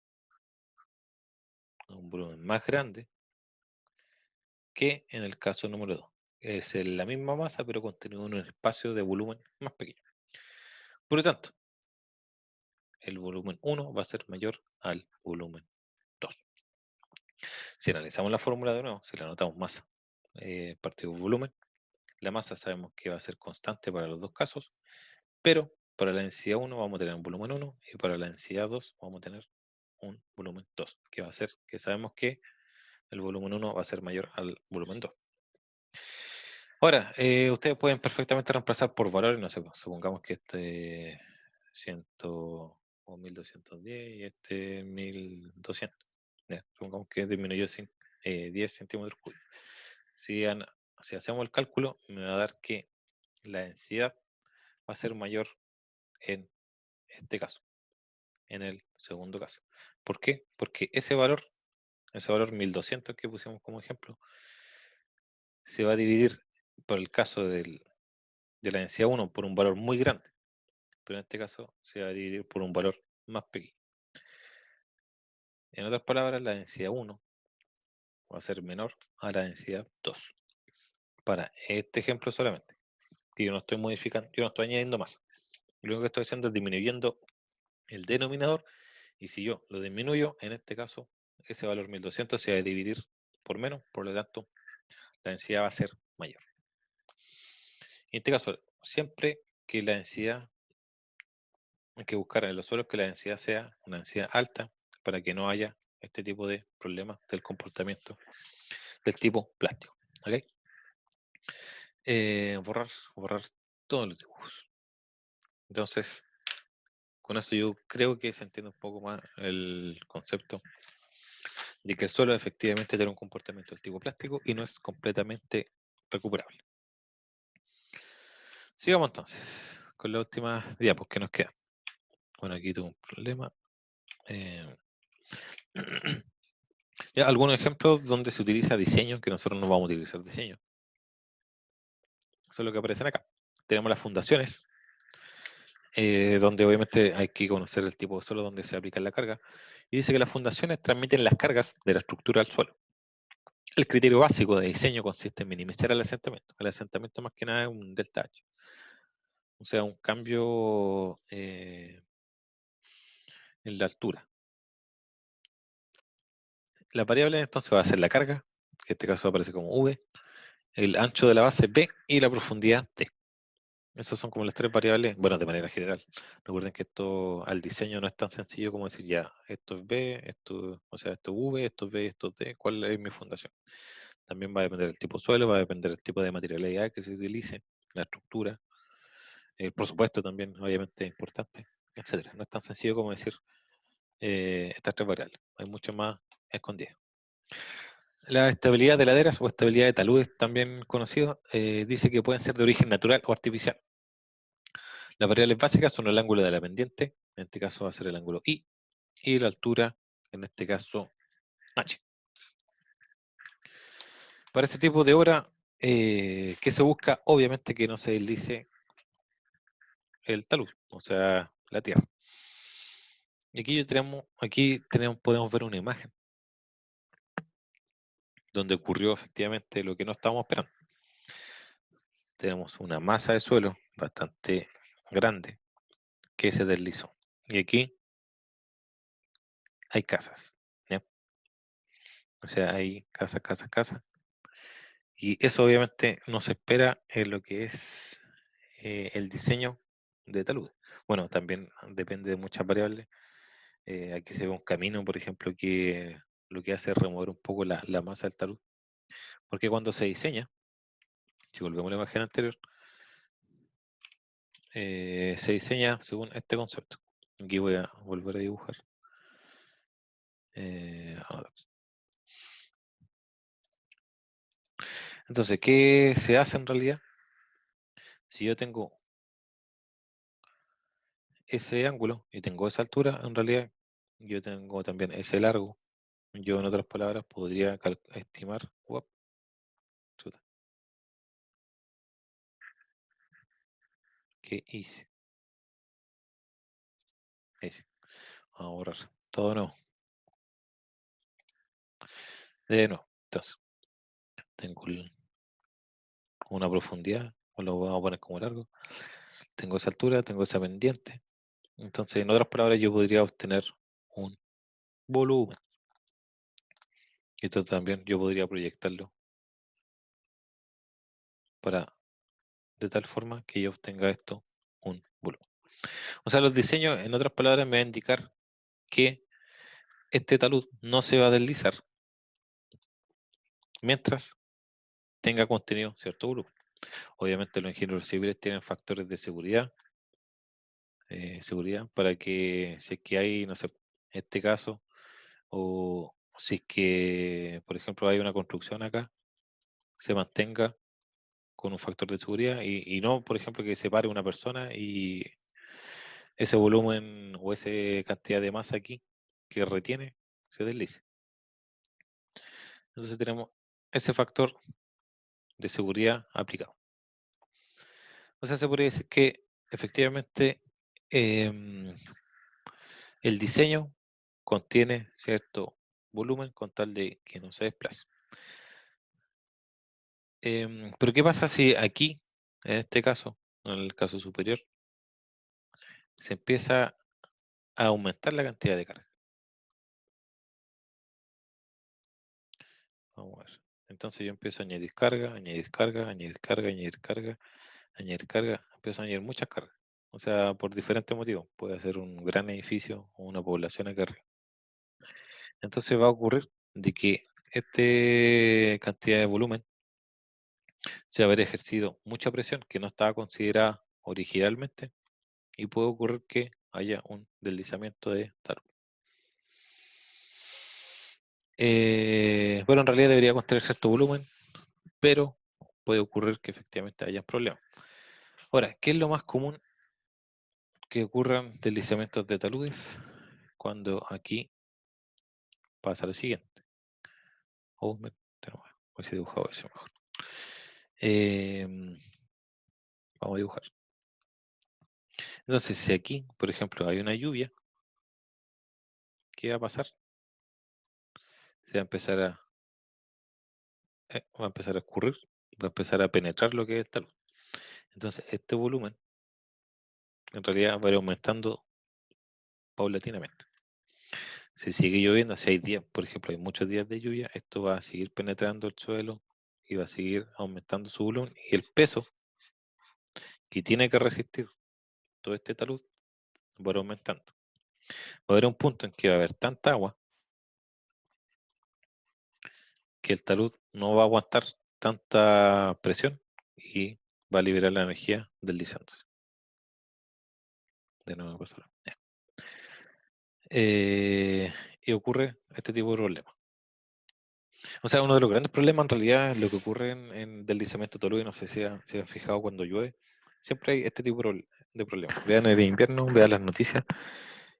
un volumen más grande que en el caso número 2. Es la misma masa, pero contenido en un espacio de volumen más pequeño. Por lo tanto, el volumen 1 va a ser mayor al volumen 2. Si analizamos la fórmula de nuevo, si la anotamos masa partido por volumen, la masa sabemos que va a ser constante para los dos casos, pero para la densidad 1 vamos a tener un volumen 1 y para la densidad 2 vamos a tener un volumen 2, que va a ser que sabemos que el volumen 1 va a ser mayor al volumen 2. Ahora, ustedes pueden perfectamente reemplazar por valores, no sé, pues, supongamos que este 100 o 1210 y este 1200. Ya, supongamos que disminuyó 10 centímetros cúbicos. Si hacemos el cálculo, me va a dar que la densidad va a ser mayor en este caso, en el segundo caso. ¿Por qué? Porque ese valor 1200 que pusimos como ejemplo, se va a dividir por el caso de la densidad 1 por un valor muy grande, pero en este caso se va a dividir por un valor más pequeño. En otras palabras, la densidad 1 va a ser menor a la densidad 2. Para este ejemplo solamente, que yo no estoy modificando, yo no estoy añadiendo más. Lo único que estoy haciendo es disminuyendo el denominador, y si yo lo disminuyo, en este caso, ese valor 1200 se va a dividir por menos, por lo tanto, la densidad va a ser mayor. En este caso, siempre que la densidad, hay que buscar en los suelos que la densidad sea una densidad alta para que no haya este tipo de problemas del comportamiento del tipo plástico. ¿Ok? Borrar todos los dibujos. Entonces, con eso yo creo que se entiende un poco más el concepto de que el suelo efectivamente tiene un comportamiento del tipo plástico y no es completamente recuperable. Sigamos entonces con la última diapos que nos queda. Bueno, aquí tuve un problema. Ya, algunos ejemplos donde se utiliza diseño, que nosotros no vamos a utilizar diseño. Eso es lo que aparecen acá. Tenemos las fundaciones, donde obviamente hay que conocer el tipo de suelo donde se aplica la carga. Y dice que las fundaciones transmiten las cargas de la estructura al suelo. El criterio básico de diseño consiste en minimizar el asentamiento. El asentamiento más que nada es un delta H. O sea, un cambio en la altura. La variable entonces va a ser la carga, que en este caso aparece como V, el ancho de la base B y la profundidad T. Esas son como las tres variables, bueno, de manera general. Recuerden que esto al diseño no es tan sencillo como decir ya, esto es B, o sea, esto es V, esto es B, esto es T, ¿cuál es mi fundación? También va a depender del tipo de suelo, va a depender del tipo de materialidad que se utilice, la estructura, por supuesto también, obviamente, importante, etcétera. No es tan sencillo como decir estas tres variables, hay mucho más escondidas. La estabilidad de laderas o estabilidad de taludes, también conocido, dice que pueden ser de origen natural o artificial. Las variables básicas son el ángulo de la pendiente, en este caso va a ser el ángulo I, y la altura, en este caso H. Para este tipo de obra, ¿qué se busca? Obviamente que no se deslice el talud, o sea, la tierra. Y aquí podemos ver una imagen donde ocurrió efectivamente lo que no estábamos esperando. Tenemos una masa de suelo bastante grande que se deslizó. Y aquí hay casas, ¿ya? O sea, hay casas, casas, casas. Y eso obviamente no se espera en lo que es el diseño de talud. Bueno, también depende de muchas variables. Aquí se ve un camino, por ejemplo, que lo que hace es remover un poco la masa del talud. Porque cuando se diseña, si volvemos a la imagen anterior, se diseña según este concepto. Aquí voy a volver a dibujar. Ahora. Entonces, ¿qué se hace en realidad? Si yo tengo ese ángulo y tengo esa altura, en realidad yo tengo también ese largo. Yo, en otras palabras, podría estimar, chuta, ¿Qué hice? Hice. Vamos a borrar todo de nuevo. De nuevo. Entonces, tengo una profundidad, o lo vamos a poner como largo. Tengo esa altura, tengo esa pendiente. Entonces, en otras palabras, yo podría obtener un volumen. Y esto también yo podría proyectarlo para de tal forma que yo obtenga esto un volumen. O sea, los diseños, en otras palabras, me va a indicar que este talud no se va a deslizar mientras tenga contenido cierto volumen. Obviamente los ingenieros civiles tienen factores de seguridad para que si es que hay, no sé, este caso, o si es que, por ejemplo, hay una construcción acá, se mantenga con un factor de seguridad y no, por ejemplo, que se pare una persona y ese volumen o esa cantidad de masa aquí que retiene se deslice. Entonces tenemos ese factor de seguridad aplicado. O sea, se podría decir que efectivamente em, el diseño contiene cierto volumen con tal de que no se desplace. Pero ¿qué pasa si aquí, en este caso, en el caso superior, se empieza a aumentar la cantidad de carga? Vamos a ver. Entonces yo empiezo a añadir carga, añadir carga, añadir carga, añadir carga, añadir carga, empiezo a añadir muchas cargas. O sea, por diferentes motivos. Puede ser un gran edificio o una población acá arriba. Entonces va a ocurrir de que esta cantidad de volumen se va a haber ejercido mucha presión que no estaba considerada originalmente y puede ocurrir que haya un deslizamiento de tal. Bueno, en realidad debería contener cierto volumen, pero puede ocurrir que efectivamente haya problemas. Ahora, ¿qué es lo más común que ocurran deslizamientos de taludes? Cuando aquí pasa lo siguiente. Voy a dibujado eso mejor. Em, Vamos a dibujar. Entonces, si aquí, por ejemplo, hay una lluvia, ¿qué va a pasar? Se va a empezar a escurrir, va a empezar a penetrar lo que es el talud. Entonces, este volumen en realidad va a ir aumentando paulatinamente. Si sigue lloviendo, si hay días, por ejemplo, hay muchos días de lluvia, esto va a seguir penetrando el suelo y va a seguir aumentando su volumen y el peso que tiene que resistir todo este talud va a ir aumentando. Va a haber un punto en que va a haber tanta agua que el talud no va a aguantar tanta presión y va a liberar la energía deslizándose. De nuevo, pues, ya. Y ocurre este tipo de problema. O sea, uno de los grandes problemas en realidad es lo que ocurre en deslizamiento de talud, y no sé si se han fijado cuando llueve, siempre hay este tipo de problemas. Vean el invierno, vean las noticias,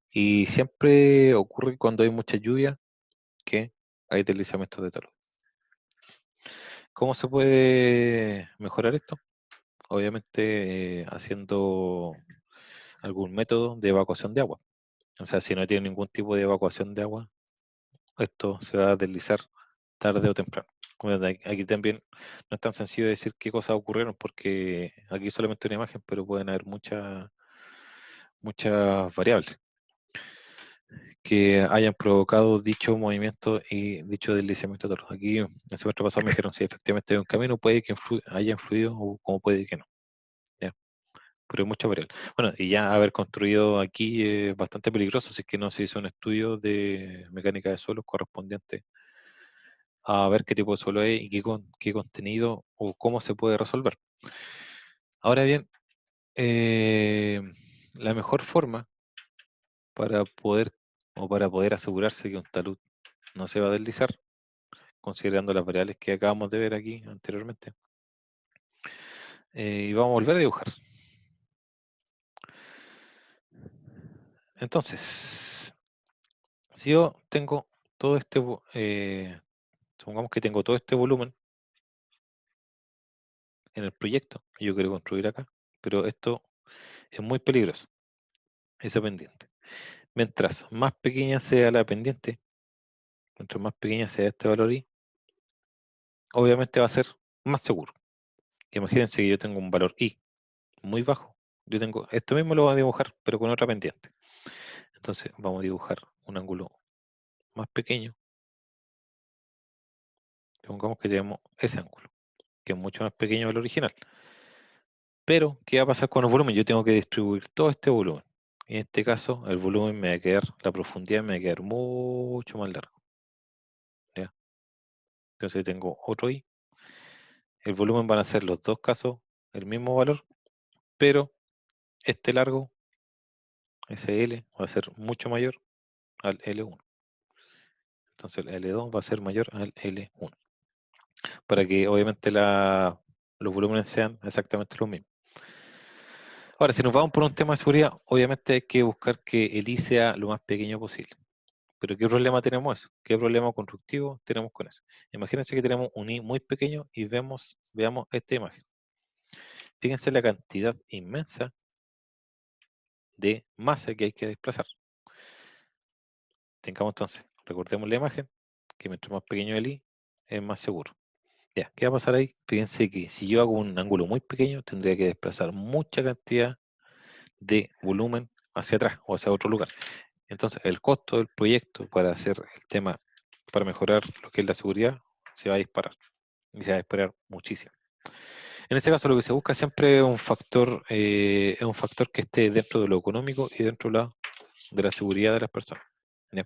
y siempre ocurre cuando hay mucha lluvia que hay deslizamientos de talud. ¿Cómo se puede mejorar esto? Obviamente haciendo algún método de evacuación de agua. O sea, si no tiene ningún tipo de evacuación de agua, esto se va a deslizar tarde o temprano. Bueno, aquí también no es tan sencillo decir qué cosas ocurrieron porque aquí solamente una imagen, pero pueden haber muchas variables que hayan provocado dicho movimiento y dicho deslizamiento de los. Aquí en el semestre pasado me dijeron si efectivamente hay un camino, puede que haya influido o como puede que no. ¿Ya? Pero hay muchas variables. Bueno, y ya haber construido aquí es bastante peligroso, así que no se hizo un estudio de mecánica de suelos correspondiente a ver qué tipo de suelo es y qué contenido o cómo se puede resolver. Ahora bien, eh, la mejor forma para poder asegurarse que un talud no se va a deslizar, considerando las variables que acabamos de ver aquí anteriormente, y vamos a volver a dibujar. Entonces, si yo tengo todo supongamos que tengo todo este volumen en el proyecto que yo quiero construir acá, pero esto Es muy peligroso esa pendiente. Mientras más pequeña sea la pendiente, mientras más pequeña sea este valor I, obviamente va a ser más seguro. Imagínense que yo tengo un valor I muy bajo. Yo tengo, esto mismo lo voy a dibujar, pero con otra pendiente. Entonces vamos a dibujar un ángulo más pequeño. Supongamos que tenemos ese ángulo, que es mucho más pequeño del original. Pero, ¿qué va a pasar con el volumen? Yo tengo que distribuir todo este volumen. En este caso, el volumen me va a quedar, la profundidad me va a quedar mucho más largo. ¿Ya? Entonces tengo otro I. El volumen van a ser los dos casos el mismo valor, pero este largo, ese L, va a ser mucho mayor al L1. Entonces el L2 va a ser mayor al L1. Para que obviamente los volúmenes sean exactamente los mismos. Ahora, si nos vamos por un tema de seguridad, obviamente hay que buscar que el I sea lo más pequeño posible. Pero ¿qué problema tenemos eso? ¿Qué problema constructivo tenemos con eso? Imagínense que tenemos un I muy pequeño y veamos esta imagen. Fíjense la cantidad inmensa de masa que hay que desplazar. Tengamos entonces, recordemos la imagen, que mientras más pequeño el I, es más seguro. Ya, ¿qué va a pasar ahí? Fíjense que si yo hago un ángulo muy pequeño, tendría que desplazar mucha cantidad de volumen hacia atrás o hacia otro lugar. Entonces, el costo del proyecto para hacer el tema, para mejorar lo que es la seguridad, se va a disparar. Y se va a disparar muchísimo. En ese caso, lo que se busca siempre es un factor que esté dentro de lo económico y dentro de la seguridad de las personas. ¿Ya?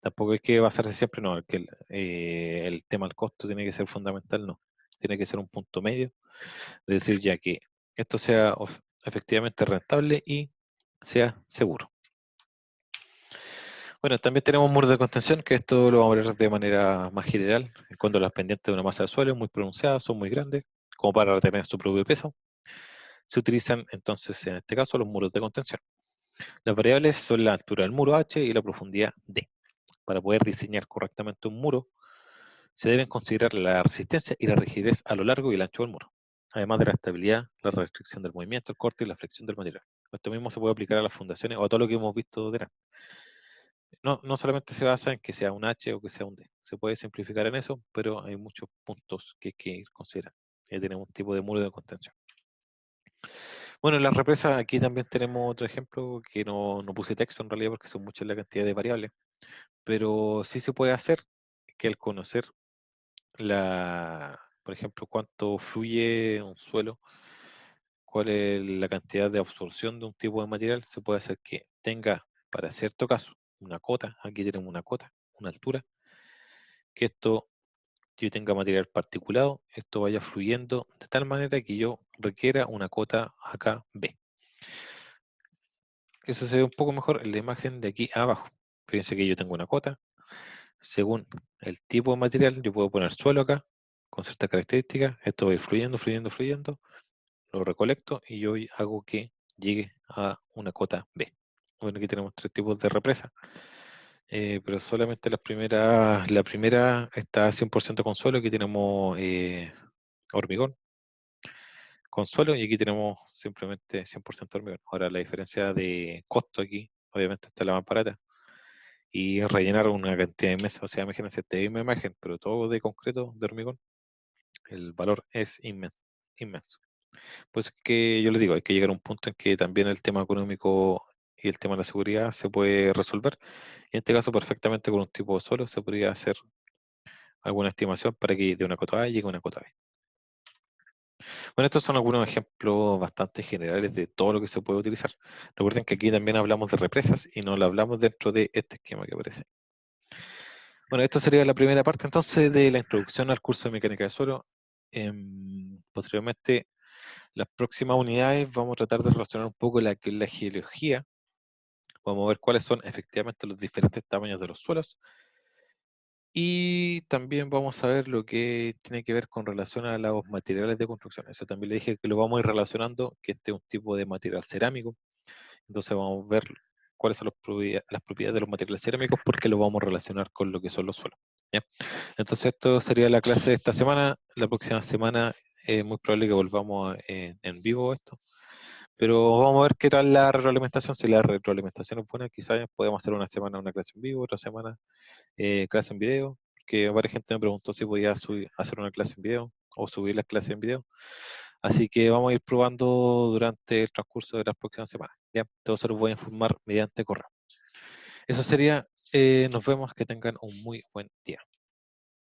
Tampoco hay que basarse siempre, no, que el tema del costo tiene que ser fundamental, no. Tiene que ser un punto medio, de decir ya que esto sea efectivamente rentable y sea seguro. Bueno, también tenemos muros de contención, que esto lo vamos a ver de manera más general, cuando las pendientes de una masa de suelo muy pronunciadas, son muy grandes, como para retener su propio peso. Se utilizan entonces, en este caso, los muros de contención. Las variables son la altura del muro H y la profundidad D. Para poder diseñar correctamente un muro, se deben considerar la resistencia y la rigidez a lo largo y el ancho del muro, además de la estabilidad, la restricción del movimiento, el corte y la flexión del material. Esto mismo se puede aplicar a las fundaciones o a todo lo que hemos visto delante. No solamente se basa en que sea un H o que sea un D. Se puede simplificar en eso, pero hay muchos puntos que hay que ir considerando. Tenemos un tipo de muro de contención. Bueno, en las represas aquí también tenemos otro ejemplo que no puse texto en realidad porque son muchas la cantidad de variables, pero sí se puede hacer que al conocer por ejemplo, cuánto fluye un suelo, cuál es la cantidad de absorción de un tipo de material, se puede hacer que tenga, para cierto caso, una cota, aquí tenemos una cota, una altura, que yo tenga material particulado, esto vaya fluyendo de tal manera que yo requiera una cota acá B. Eso se ve un poco mejor en la imagen de aquí abajo. Fíjense que yo tengo una cota. Según el tipo de material, yo puedo poner suelo acá, con ciertas características. Esto va a ir fluyendo, fluyendo, fluyendo. Lo recolecto y yo hago que llegue a una cota B. Bueno, aquí tenemos tres tipos de represa. Pero solamente la primera está 100% con suelo. Aquí tenemos hormigón con suelo y aquí tenemos simplemente 100% hormigón. Ahora la diferencia de costo aquí, obviamente está la más barata, y rellenar una cantidad inmensa, o sea, imagínense esta misma imagen, pero todo de concreto, de hormigón, el valor es inmenso, inmenso. Pues es que yo les digo, hay que llegar a un punto en que también el tema económico y el tema de la seguridad se puede resolver. Y en este caso, perfectamente con un tipo de suelo se podría hacer alguna estimación para que de una cota A llegue a una cota B. Bueno, estos son algunos ejemplos bastante generales de todo lo que se puede utilizar. Recuerden que aquí también hablamos de represas y no lo hablamos dentro de este esquema que aparece. Bueno, esto sería la primera parte entonces de la introducción al curso de mecánica de suelo. Posteriormente, las próximas unidades vamos a tratar de relacionar un poco la geología. Vamos a ver cuáles son efectivamente los diferentes tamaños de los suelos. Y también vamos a ver lo que tiene que ver con relación a los materiales de construcción. Eso también le dije que lo vamos a ir relacionando, que este es un tipo de material cerámico. Entonces vamos a ver cuáles son las propiedades de los materiales cerámicos porque lo vamos a relacionar con lo que son los suelos. ¿Ya? Entonces esto sería la clase de esta semana. La próxima semana es muy probable que volvamos en vivo esto. Pero vamos a ver qué tal la retroalimentación. Si la retroalimentación es buena, quizás podemos hacer una semana una clase en vivo, otra semana clase en video, porque varias gente me preguntó si podía hacer una clase en video o subir las clases en video. Así que vamos a ir probando durante el transcurso de las próximas semanas. Ya, todo se los voy a informar mediante correo. Eso sería, nos vemos, que tengan un muy buen día.